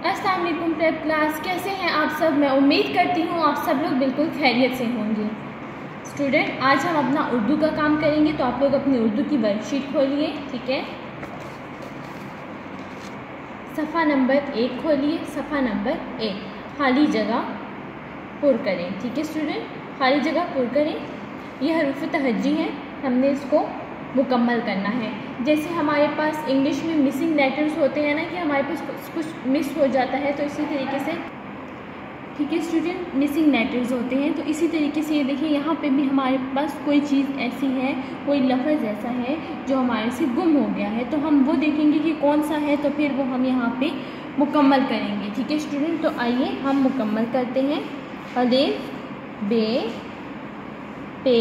अस्सलाम वालेकुम prep class, कैसे हैं आप सब। मैं उम्मीद करती हूँ आप सब लोग बिल्कुल खैरियत से होंगे। स्टूडेंट, आज हम अपना उर्दू का काम करेंगे, तो आप लोग अपनी उर्दू की वर्कशीट खोलिए। ठीक है, सफ़ा नंबर 1 खोलिए। सफ़ा नंबर 1, खाली जगह पुर करें। ठीक है स्टूडेंट, खाली जगह पुर करें। ये हरूफ तहज्जी है, हमने इसको मुकम्मल करना है। जैसे हमारे पास इंग्लिश में मिसिंग लेटर्स होते हैं ना, कि हमारे पास कुछ मिस हो जाता है, तो इसी तरीके से ठीक है स्टूडेंट, मिसिंग लेटर्स होते हैं। तो इसी तरीके से ये देखिए, यहाँ पे भी हमारे पास कोई चीज़ ऐसी है, कोई लफ्ज़ ऐसा है जो हमारे से गुम हो गया है, तो हम वो देखेंगे कि कौन सा है, तो फिर वो हम यहाँ पे मुकम्मल करेंगे। ठीक है स्टूडेंट, तो आइए हम मुकम्मल करते हैं। अलिफ बे पे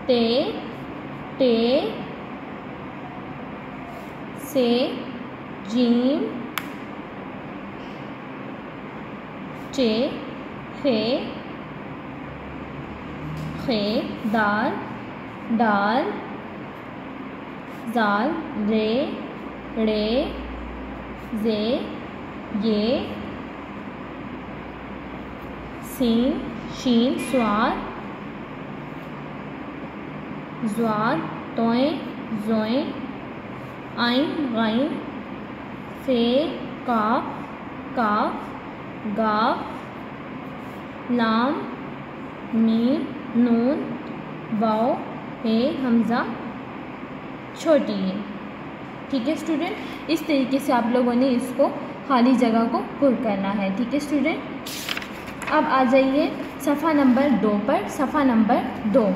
ते टे से जीम चे खे खे दाल डाल जाल रे रे जे ये सीन शीन स्वार ज़्वाद तोएं ज़ोएं आइन गाइन फे काफ काफ गाफ लाम मीम नून वाव हे हमज़ा छोटी है। ठीक है स्टूडेंट, इस तरीके से आप लोगों ने इसको खाली जगह को पुर करना है। ठीक है स्टूडेंट, अब आ जाइए सफ़ा नंबर 2 पर। सफ़ा नंबर 2,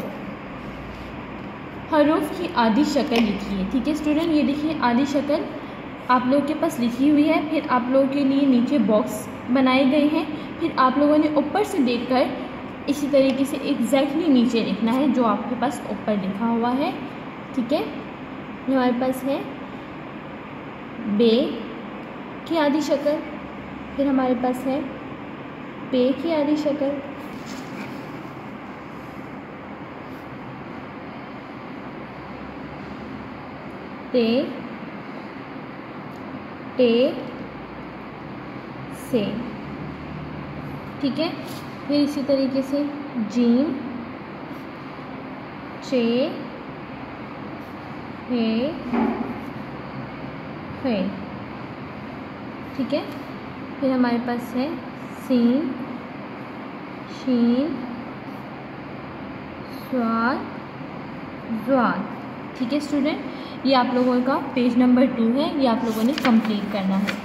हरूफ की आधी शक्ल लिखिए। ठीक है स्टूडेंट, ये देखिए आधी शक्ल आप लोगों के पास लिखी हुई है। फिर आप लोगों के लिए नीचे बॉक्स बनाए गए हैं। फिर आप लोगों ने ऊपर से देखकर इसी तरीके से एग्जैक्टली नीचे लिखना है जो आपके पास ऊपर लिखा हुआ है। ठीक है, ये हमारे पास है बे की आधी शक्ल, फिर हमारे पास है पे की आधी शक्ल, ते टे से। ठीक है, फिर इसी तरीके से जीम चे हे है। ठीक है, फिर हमारे पास है सीन शीन स्वाद ज़्वाद। ठीक है स्टूडेंट, ये आप लोगों का पेज नंबर 2 है, ये आप लोगों ने कंप्लीट करना है।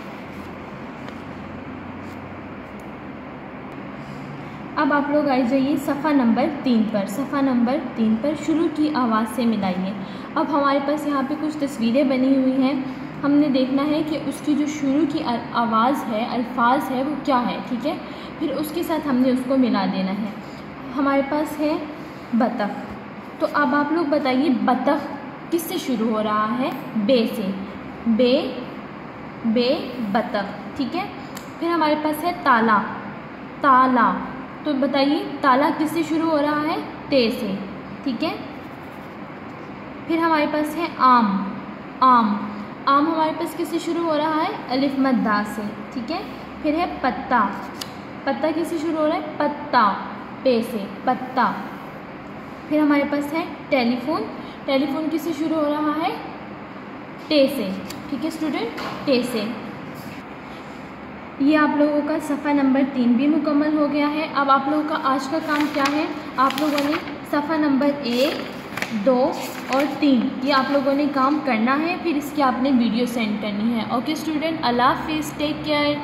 अब आप लोग आ जाइए सफ़ा नंबर 3 पर। सफ़ा नंबर 3 पर शुरू की आवाज़ से मिलाइए। अब हमारे पास यहाँ पे कुछ तस्वीरें बनी हुई हैं, हमने देखना है कि उसकी जो शुरू की आवाज़ है, अल्फाज है, वो क्या है। ठीक है, फिर उसके साथ हमने उसको मिला देना है। हमारे पास है बतख, तो अब आप लोग बताइए बतख किससे शुरू हो रहा है? बे से। बे बे बतख। ठीक है, फिर हमारे पास है ताला, ताला, तो बताइए ताला किससे शुरू हो रहा है? ते से। ठीक है, फिर हमारे पास है आम, आम, आम हमारे पास किससे शुरू हो रहा है? अलिफ मद दा से। ठीक है, फिर है पत्ता, पत्ता किससे शुरू हो रहा है? पत्ता, पे से, पत्ता। फिर हमारे पास है टेलीफोन, टेलीफोन किससे शुरू हो रहा है? टे से। ठीक है स्टूडेंट, टे से। ये आप लोगों का सफ़ा नंबर 3 भी मुकम्मल हो गया है। अब आप लोगों का आज का काम क्या है? आप लोगों ने सफ़ा नंबर 1, 2 और 3 ये आप लोगों ने काम करना है, फिर इसकी आपने वीडियो सेंड करनी है। ओके स्टूडेंट, अल्लाह हाफिज़, टेक केयर।